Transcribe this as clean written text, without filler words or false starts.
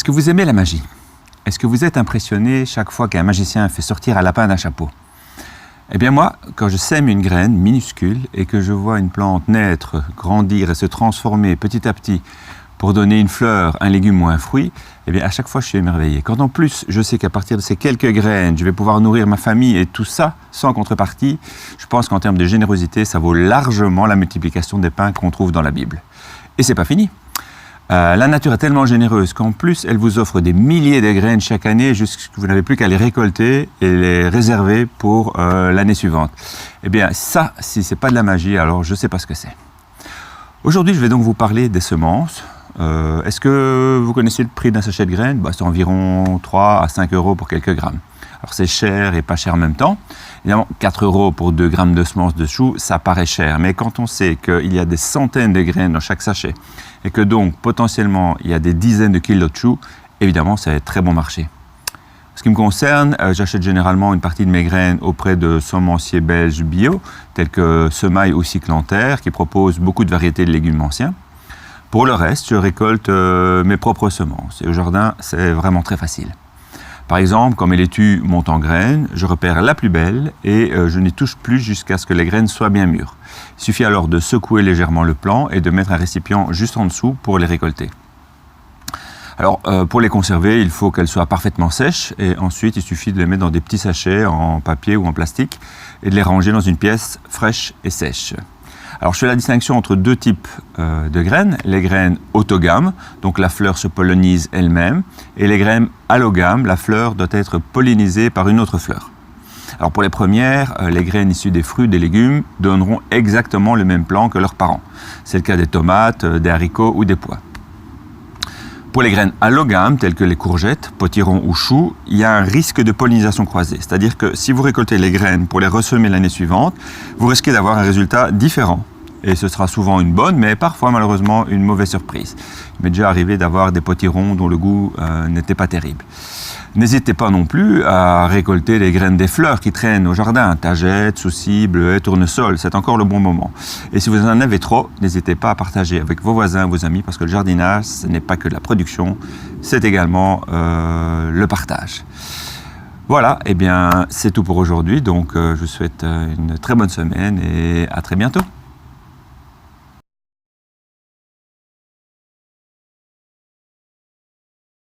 que vous aimez la magie? Est-ce que vous êtes impressionné chaque fois qu'un magicien fait sortir un lapin d'un chapeau? Eh bien moi, quand je sème une graine minuscule et que je vois une plante naître, grandir et se transformer petit à petit pour donner une fleur, un légume ou un fruit, eh bien à chaque fois je suis émerveillé. Quand en plus je sais qu'à partir de ces quelques graines, je vais pouvoir nourrir ma famille et tout ça sans contrepartie, je pense qu'en termes de générosité, ça vaut largement la multiplication des pains qu'on trouve dans la Bible. Et c'est pas fini. La nature est tellement généreuse qu'en plus, elle vous offre des milliers de graines chaque année, jusqu'à vous n'avez plus qu'à les récolter et les réserver pour l'année suivante. Eh bien, ça, si ce n'est pas de la magie, alors je ne sais pas ce que c'est. Aujourd'hui, je vais donc vous parler des semences. Est-ce que vous connaissez le prix d'un sachet de graines? C'est environ 3 à 5 euros pour quelques grammes. Alors c'est cher et pas cher en même temps. Évidemment, 4 euros pour 2 grammes de semences de choux, ça paraît cher. Mais quand on sait qu'il y a des centaines de graines dans chaque sachet et que donc potentiellement il y a des dizaines de kilos de choux, évidemment c'est très bon marché. En ce qui me concerne, j'achète généralement une partie de mes graines auprès de semenciers belges bio, tels que Semaille ou Cyclanterre, qui proposent beaucoup de variétés de légumes anciens. Pour le reste, je récolte mes propres semences. Et au jardin, c'est vraiment très facile. Par exemple, quand mes laitues montent en graines, je repère la plus belle et je n'y touche plus jusqu'à ce que les graines soient bien mûres. Il suffit alors de secouer légèrement le plant et de mettre un récipient juste en dessous pour les récolter. Alors, pour les conserver, il faut qu'elles soient parfaitement sèches et ensuite, il suffit de les mettre dans des petits sachets en papier ou en plastique et de les ranger dans une pièce fraîche et sèche. Alors, je fais la distinction entre deux types de graines. Les graines autogames, donc la fleur se pollinise elle-même, et les graines allogames, la fleur doit être pollinisée par une autre fleur. Alors, pour les premières, les graines issues des fruits, des légumes donneront exactement le même plant que leurs parents. C'est le cas des tomates, des haricots ou des pois. Pour les graines allogames, telles que les courgettes, potirons ou choux, il y a un risque de pollinisation croisée. C'est-à-dire que si vous récoltez les graines pour les ressemer l'année suivante, vous risquez d'avoir un résultat différent. Et ce sera souvent une bonne, mais parfois malheureusement une mauvaise surprise. Il m'est déjà arrivé d'avoir des potirons dont le goût n'était pas terrible. N'hésitez pas non plus à récolter les graines des fleurs qui traînent au jardin, tagettes, soucis, bleuets, tournesols, c'est encore le bon moment. Et si vous en avez trop, n'hésitez pas à partager avec vos voisins, vos amis, parce que le jardinage, ce n'est pas que la production, c'est également le partage. Voilà, eh bien c'est tout pour aujourd'hui, donc je vous souhaite une très bonne semaine et à très bientôt.